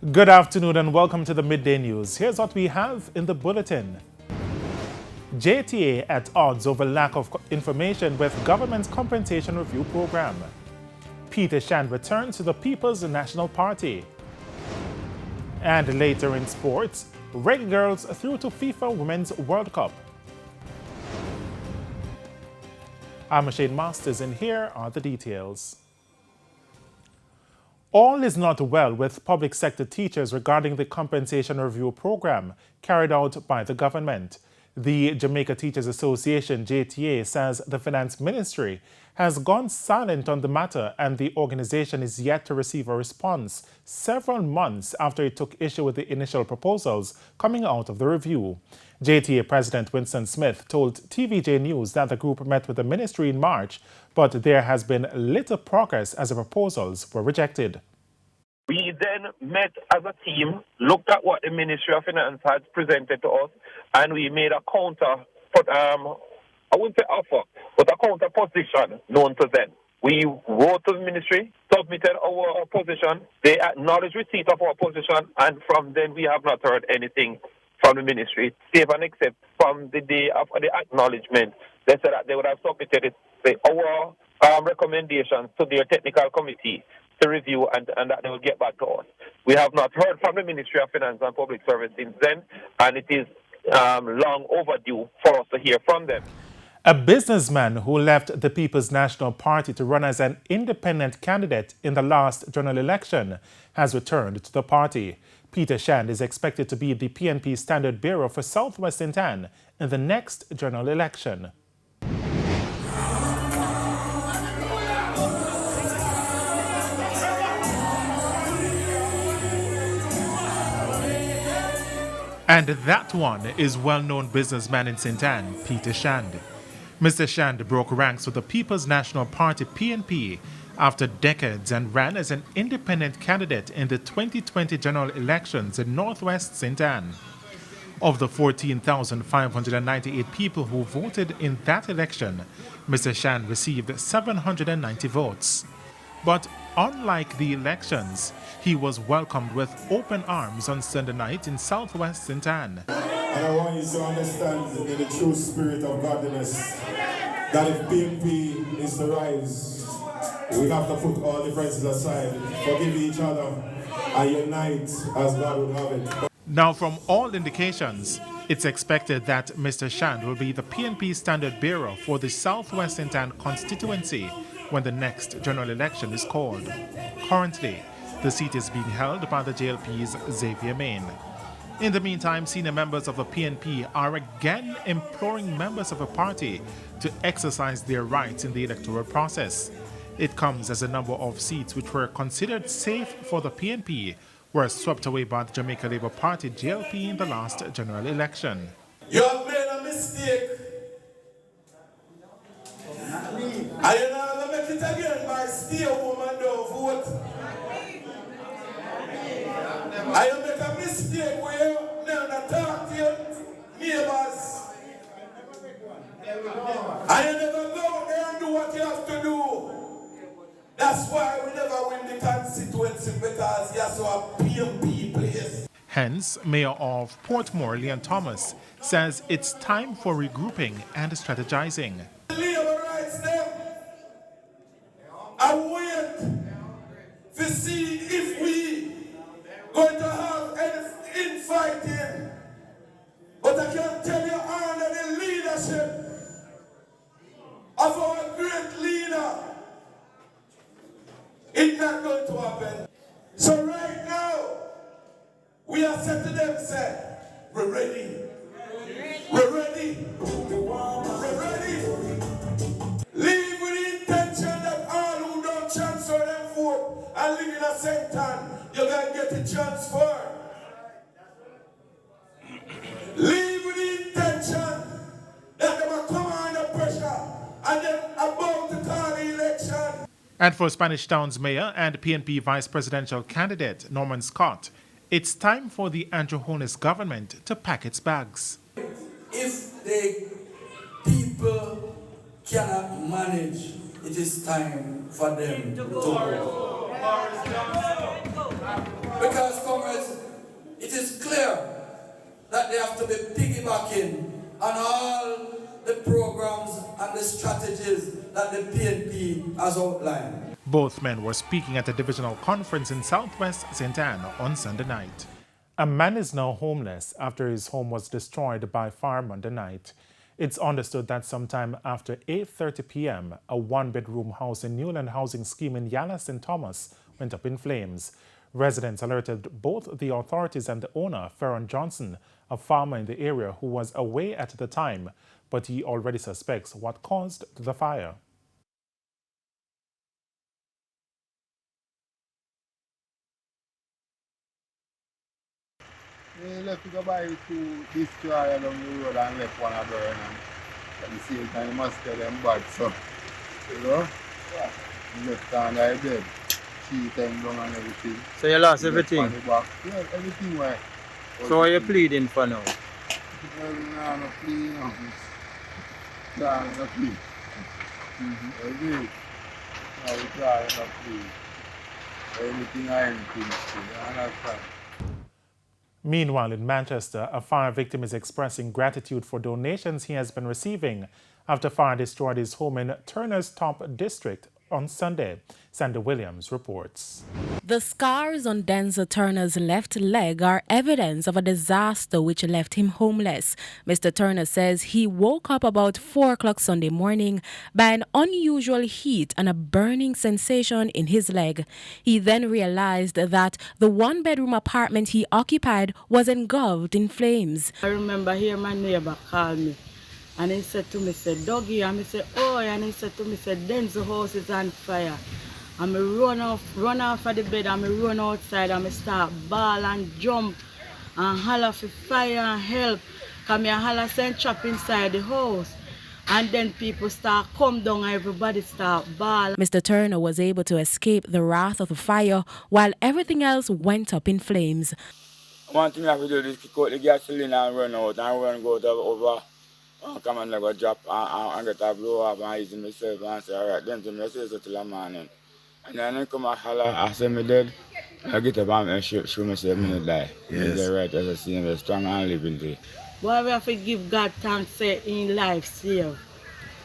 Good afternoon and welcome to the Midday News. Here's what we have in the bulletin. JTA at odds over lack of information with government's compensation review program. Peter Shand returns to the People's National Party. And later in sports, reggae girls through to FIFA Women's World Cup. I'm Shane Masters and here are the details. All is not well with public sector teachers regarding the compensation review program carried out by the government. The Jamaica Teachers Association, JTA, says the Finance Ministry has gone silent on the matter and the organization is yet to receive a response several months after it took issue with the initial proposals coming out of the review. JTA President Winston Smith told TVJ News that the group met with the ministry in March, but there has been little progress as the proposals were rejected. We then met as a team, looked at what the Ministry of Finance had presented to us, and we made a counter, I wouldn't say offer, but a counter position known to them. We wrote to the Ministry, submitted our position, they acknowledged receipt of our position, and from then we have not heard anything from the Ministry, save and except from the day of the acknowledgement. They said that they would have submitted our recommendations to their technical committee to review and that they will get back to us. We have not heard from the Ministry of Finance and Public Service since then, and it is long overdue for us to hear from them. A businessman who left the People's National Party to run as an independent candidate in the last general election has returned to the party. Peter Shand is expected to be the PNP standard bearer for Southwest St. Ann in the next general election. And that one is well-known businessman in St. Ann, Peter Shand. Mr. Shand broke ranks with the People's National Party PNP after decades and ran as an independent candidate in the 2020 general elections in Northwest St. Ann. Of the 14,598 people who voted in that election, Mr. Shand received 790 votes. But unlike the elections, he was welcomed with open arms on Sunday night in Southwest St. Ann. And I want you to understand in the true spirit of godliness that if PNP is to rise, we have to put all differences aside, forgive each other, and unite as God would have it. Now, from all indications, it's expected that Mr. Shand will be the PNP standard bearer for the Southwest St. Ann constituency when the next general election is called. Currently, the seat is being held by the JLP's Xavier Main. In the meantime, senior members of the PNP are again imploring members of the party to exercise their rights in the electoral process. It comes as a number of seats which were considered safe for the PNP were swept away by the Jamaica Labour Party JLP in the last general election. You have made a mistake. And you're not going to make it again by stay home and don't vote. And you make a mistake where you never talk to your neighbors. And you never go out there and do what you have to do. That's why we never win the constituency, because you're so a PNP place. Hence, Mayor of Portmore, Leon Thomas, says it's time for regrouping and strategizing. Labor rights them. I wait to see if we going to have any infighting. But I can tell you under the leadership of our great leader, it's not going to happen. So right now, we are said to them, say, we're ready. We're ready. We're ready. Leave with the intention that all who don't transfer them vote and live in a St. Ann, you're going to get the transfer. Leave with the intention that they will come under pressure and then about to call the election. And for Spanish Town's mayor and PNP vice presidential candidate Norman Scott, it's time for the Andrew Holness government to pack its bags. If the people cannot manage, it is time for them to go. Because Comrade and all the programs and the strategies that the PNP has outlined. Both men were speaking at a divisional conference in southwest St. Anne on Sunday night. A man is now homeless after his home was destroyed by fire Monday night. It's understood that sometime after 8:30 p.m., a one-bedroom house in Newland Housing Scheme in Yala, St. Thomas, went up in flames. Residents alerted both the authorities and the owner, Farron Johnson, a farmer in the area who was away at the time, but he already suspects what caused the fire. We left to go by to destroy along the road and left one of burn, and at the same time you must tell them bad, so you know? Yeah. We left on their bed, cheat them down and everything. So you lost everything? On the back. Yeah, everything went. So what are you pleading for now? Well, no, no plea, no. Yeah, no plea. Agree. No, we try no plea. Anything or anything, you understand? Meanwhile, in Manchester, a fire victim is expressing gratitude for donations he has been receiving after fire destroyed his home in Turner's Top District on Sunday. Sandy Williams reports. The scars on Denzel Turner's left leg are evidence of a disaster which left him homeless. Mr. Turner says he woke up about 4 o'clock Sunday morning by an unusual heat and a burning sensation in his leg. He then realized that the one-bedroom apartment he occupied was engulfed in flames. I remember hearing my neighbor call me. And he said to me, said, Dougie, and I said, oh, and he said to me, said, Denzel house is on fire. And I run off of the bed, and I run outside, and I start bawl and jump and holler for fire and help. Because I holler send trap inside the house. And then people start come down and everybody start bawl. Mr. Turner was able to escape the wrath of the fire while everything else went up in flames. One thing I have to do is kick out the gasoline and run out and run go over. Come and go drop and get a blow up and easy myself and say, alright, then to me say so till the morning. And then I come and holler, I say me dead. I get up and show myself me die. Yes. Me right as I see me strong and living day. Boy, we have to give God thanks say in life save.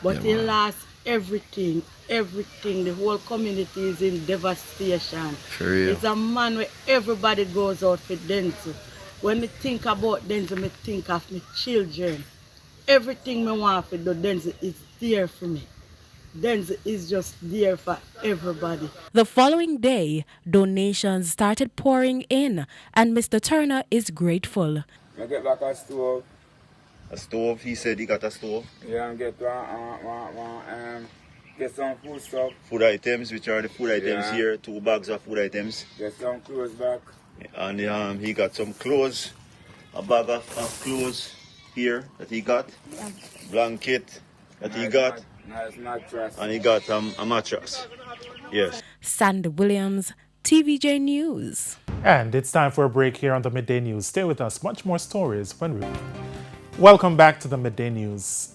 But he lost everything. The whole community is in devastation. For real. It's a man where everybody goes out for Denzel. When me think about Denzel, me think of my children. Everything I want to do, Denzel is there for me. Denzel is just there for everybody. The following day, donations started pouring in, and Mr. Turner is grateful. I get back a stove. A stove? He said he got a stove? Yeah, and get get some food stuff. Food items, which are the food items here, 2 bags of food items. Get some clothes back. And he got some clothes, a bag of clothes here that he got, blanket that he got, Nice mattress. and he got a mattress. Yes. Sandy Williams, TVJ News. And it's time for a break here on the Midday News. Stay with us, much more stories when we... Welcome back to the Midday News.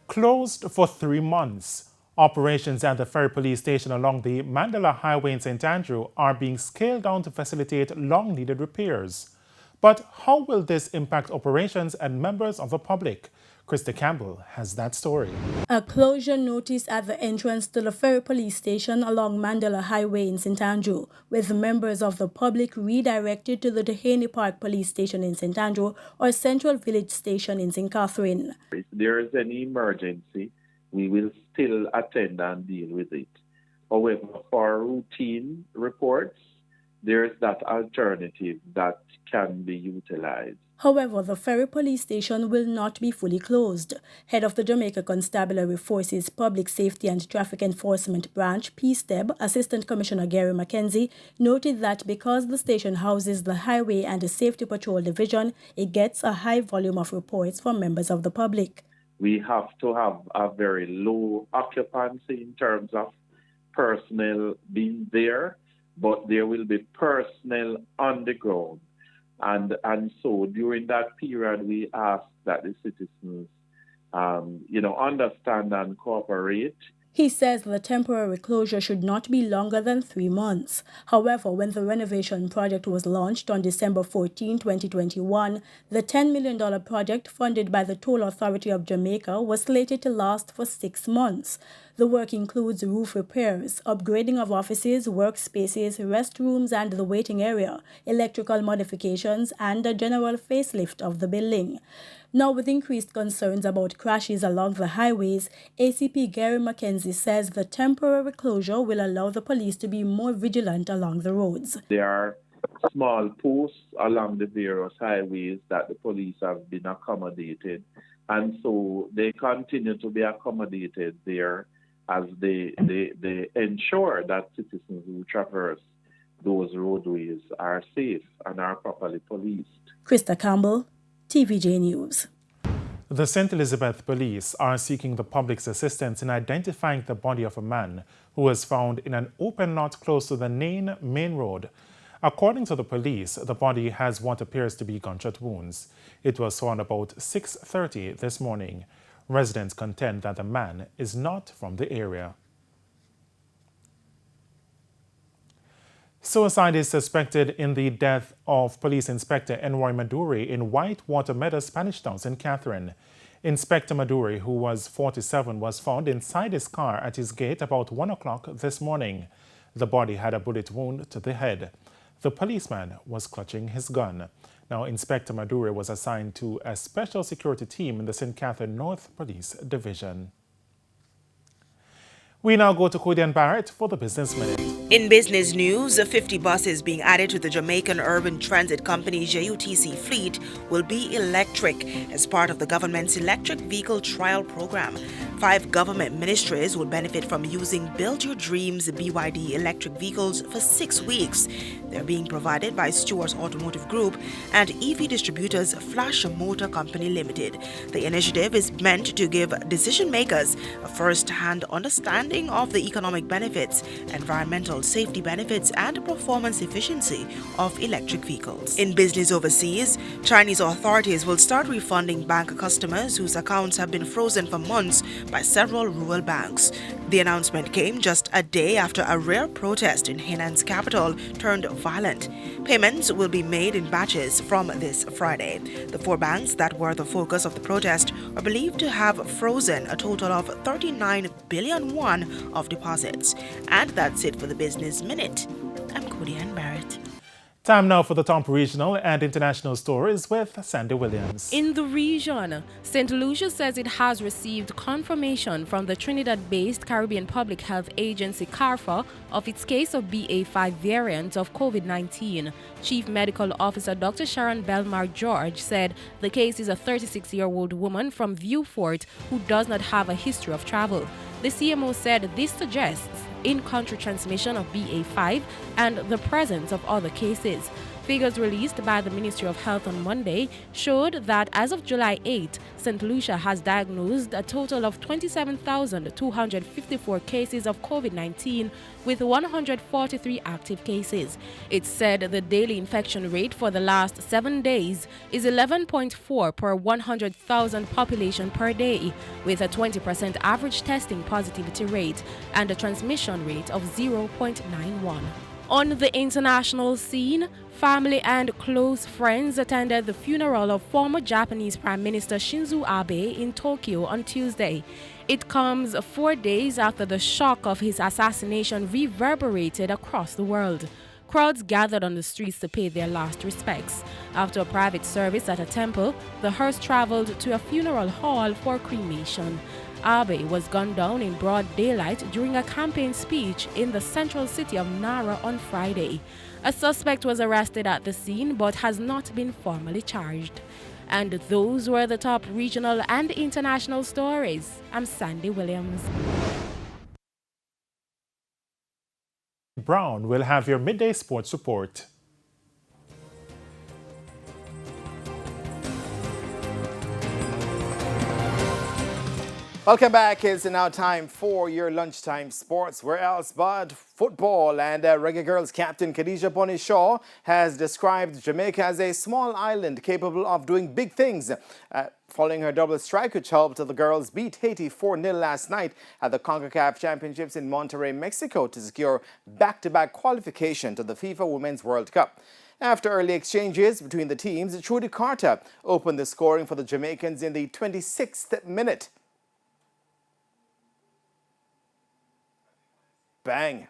Closed for 3 months, operations at the ferry police station along the Mandela Highway in St. Andrew are being scaled down to facilitate long-needed repairs. But how will this impact operations and members of the public? Krista Campbell has that story. A closure notice at the entrance to the ferry police station along Mandela Highway in St. Andrew, with members of the public redirected to the Dehaney Park Police Station in St. Andrew or Central Village Station in St. Catherine. If there is any emergency, we will still attend and deal with it. However, for routine reports, there is that alternative that can be utilized. However, the ferry police station will not be fully closed. Head of the Jamaica Constabulary Forces Public Safety and Traffic Enforcement Branch, PSTEB, Assistant Commissioner Gary Mackenzie, noted that because the station houses the Highway and the Safety Patrol Division, it gets a high volume of reports from members of the public. We have to have a very low occupancy in terms of personnel being there, but there will be personnel on the ground. And so during that period, we ask that the citizens, understand and cooperate. He says the temporary closure should not be longer than 3 months. However, when the renovation project was launched on December 14, 2021, the $10 million project funded by the Toll Authority of Jamaica was slated to last for 6 months. The work includes roof repairs, upgrading of offices, workspaces, restrooms, and the waiting area, electrical modifications, and a general facelift of the building. Now, with increased concerns about crashes along the highways, ACP Gary Mackenzie says the temporary closure will allow the police to be more vigilant along the roads. There are small posts along the various highways that the police have been accommodated, and so they continue to be accommodated there as they ensure that citizens who traverse those roadways are safe and are properly policed. Krista Campbell, TVJ News. The St. Elizabeth police are seeking the public's assistance in identifying the body of a man who was found in an open lot close to the Nain Main Road. According to the police, the body has what appears to be gunshot wounds. It was found about 6:30 this morning. Residents contend that the man is not from the area. Suicide is suspected in the death of Police Inspector Enroy Maduri in Whitewater Meadows, Spanish Town, St. Catherine. Inspector Maduri, who was 47, was found inside his car at his gate about 1 o'clock this morning. The body had a bullet wound to the head. The policeman was clutching his gun. Now, Inspector Maduri was assigned to a special security team in the St. Catherine North Police Division. We now go to Cody and Barrett for the Business Minute. In business news, 50 buses being added to the Jamaican Urban Transit Company JUTC fleet will be electric as part of the government's electric vehicle trial program. 5 government ministries will benefit from using Build Your Dreams BYD electric vehicles for 6 weeks. They're being provided by Stewart's Automotive Group and EV distributors Flash Motor Company Limited. The initiative is meant to give decision makers a first-hand understanding of the economic benefits, environmental safety benefits, and performance efficiency of electric vehicles. In business overseas, Chinese authorities will start refunding bank customers whose accounts have been frozen for months by several rural banks. The announcement came just a day after a rare protest in Hainan's capital turned violent. Payments will be made in batches from this Friday. The 4 banks that were the focus of the protest are believed to have frozen a total of 39 billion won of deposits. And that's it for the Business Minute. I'm Cody Ann Barrett. Time now for the top regional and international stories with Sandy Williams. In the region, St. Lucia says it has received confirmation from the Trinidad-based Caribbean Public Health Agency CARPHA of its case of BA.5 variant of COVID-19. Chief Medical Officer Dr. Sharon Belmar George said the case is a 36-year-old woman from Viewfort who does not have a history of travel. The CMO said this suggests in-country transmission of BA.5 and the presence of other cases. Figures released by the Ministry of Health on Monday showed that as of July 8, St. Lucia has diagnosed a total of 27,254 cases of COVID-19 with 143 active cases. It said the daily infection rate for the last 7 days is 11.4 per 100,000 population per day, with a 20% average testing positivity rate and a transmission rate of 0.91. On the international scene, family and close friends attended the funeral of former Japanese Prime Minister Shinzo Abe in Tokyo on Tuesday. It comes 4 days after the shock of his assassination reverberated across the world. Crowds gathered on the streets to pay their last respects. After a private service at a temple, the hearse traveled to a funeral hall for cremation. Abe was gunned down in broad daylight during a campaign speech in the central city of Nara on Friday. A suspect was arrested at the scene but has not been formally charged. And those were the top regional and international stories. I'm Sandy Williams. Brown will have your midday sports report. Welcome back. It's now time for your lunchtime sports. Where else but football? And Reggae Girls captain Khadija Bonnie Shaw has described Jamaica as a small island capable of doing big things. Following her double strike, which helped the girls beat Haiti 4-0 last night at the CONCACAF Championships in Monterrey, Mexico to secure back-to-back qualification to the FIFA Women's World Cup. After early exchanges between the teams, Trudy Carter opened the scoring for the Jamaicans in the 26th minute. Bang.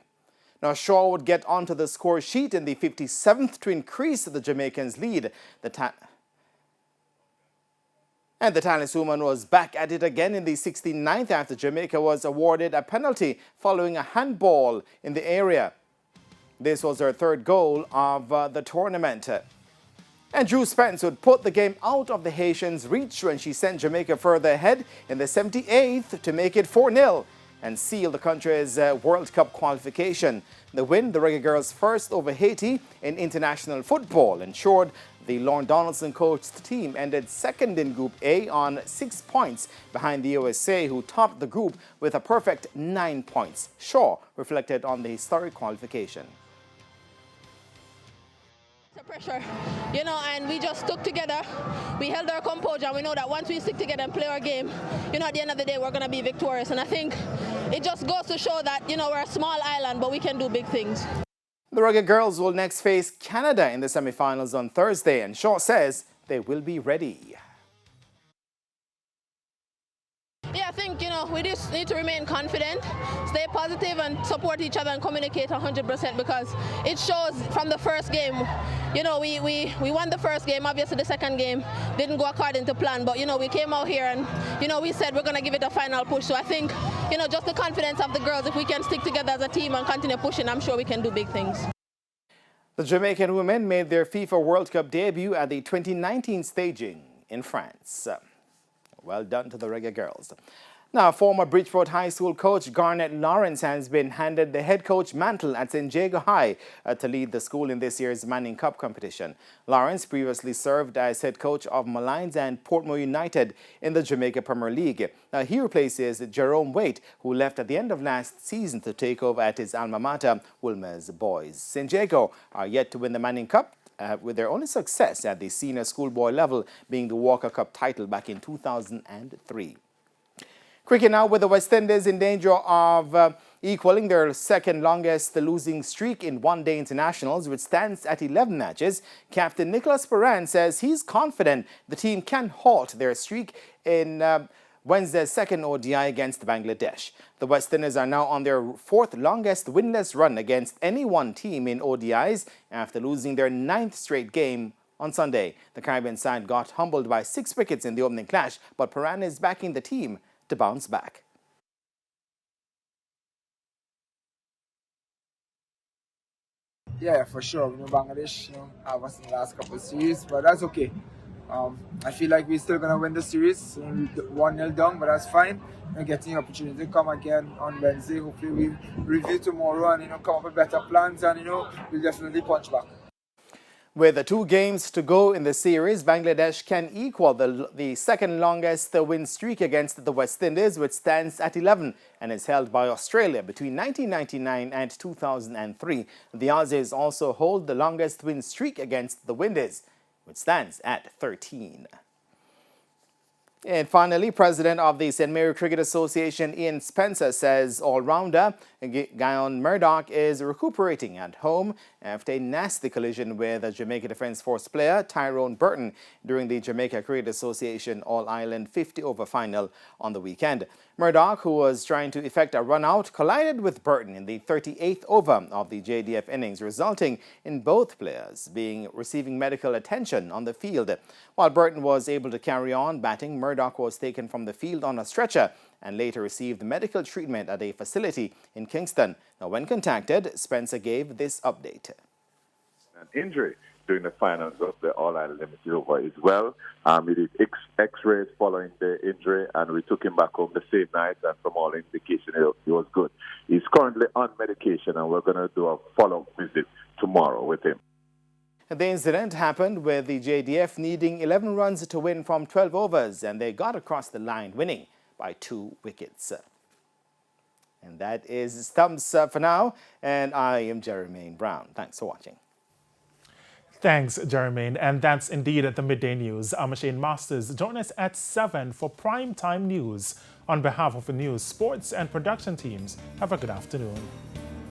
Now Shaw would get onto the score sheet in the 57th to increase the Jamaicans' lead. The talisman was back at it again in the 69th after Jamaica was awarded a penalty following a handball in the area. This was her third goal of the tournament. And Drew Spence would put the game out of the Haitians' reach when she sent Jamaica further ahead in the 78th to make it 4-0. And seal the country's World Cup qualification. The win, the Reggae Girls' first over Haiti in international football, ensured the Lorne Donaldson coached team ended second in Group A on 6 points behind the USA, who topped the group with a perfect 9 points. Shaw reflected on the historic qualification. Pressure, and we just stuck together. We held our composure, and we know that once we stick together and play our game, at the end of the day, we're going to be victorious. And I think it just goes to show that, we're a small island, but we can do big things. The Reggae Girls will next face Canada in the semi-finals on Thursday, and Shaw says they will be ready. Yeah, I think, we just need to remain confident, stay positive and support each other and communicate 100% because it shows from the first game, we won the first game. Obviously the second game didn't go according to plan, but, we came out here and, we said we're going to give it a final push. So I think, just the confidence of the girls, if we can stick together as a team and continue pushing, I'm sure we can do big things. The Jamaican women made their FIFA World Cup debut at the 2019 staging in France. Well done to the Reggae Girls. Now, former Bridgeport High School coach Garnet Lawrence has been handed the head coach mantle at St. Jago High to lead the school in this year's Manning Cup competition. Lawrence previously served as head coach of Malines and Portmore United in the Jamaica Premier League. Now, he replaces Jerome Waite, who left at the end of last season to take over at his alma mater, Wilmer's Boys. St. Jago are yet to win the Manning Cup, with their only success at the senior schoolboy level being the Walker Cup title back in 2003. Cricket now, with the West Indies in danger of equaling their second longest losing streak in one-day internationals, which stands at 11 matches. Captain Nicholas Paran says he's confident the team can halt their streak in Wednesday's second ODI against Bangladesh. The West Indies are now on their fourth longest winless run against any one team in ODIs after losing their 9th straight game on Sunday. The Caribbean side got humbled by 6 wickets in the opening clash, but Paran is backing the team to bounce back. Yeah, for sure. Bangladesh, have us in the last couple of series, but that's okay. I feel like we're still going to win the series. 1-0 down, but that's fine. We're getting an opportunity to come again on Wednesday. Hopefully we review tomorrow and, come up with better plans and, we'll definitely punch back. With 2 games to go in the series, Bangladesh can equal the second longest win streak against the West Indies, which stands at 11 and is held by Australia between 1999 and 2003. The Aussies also hold the longest win streak against the Windies, which stands at 13. And finally, President of the St. Mary Cricket Association, Ian Spencer, says all-rounder Guyon Murdoch is recuperating at home after a nasty collision with a Jamaica Defence Force player, Tyrone Burton, during the Jamaica Cricket Association All-Ireland 50-over final on the weekend. Murdoch, who was trying to effect a run-out, collided with Burton in the 38th over of the JDF innings, resulting in both players receiving medical attention on the field. While Burton was able to carry on batting, Murdoch was taken from the field on a stretcher and later received medical treatment at a facility in Kingston. Now, when contacted, Spencer gave this update. An injury during the finals of the All-Ireland Limited over as well. He did X-rays following the injury, and we took him back home the same night, and from all indication, he was good. He's currently on medication, and we're going to do a follow-up visit tomorrow with him. The incident happened with the JDF needing 11 runs to win from 12 overs, and they got across the line winning by 2 wickets. And that is Thumbs Up for now, and I am Jermaine Brown. Thanks for watching. Thanks, Jermaine. And that's indeed the Midday News. I'm Shane Masters. Join us at 7 for Prime Time News. On behalf of the news, sports, and production teams, have a good afternoon.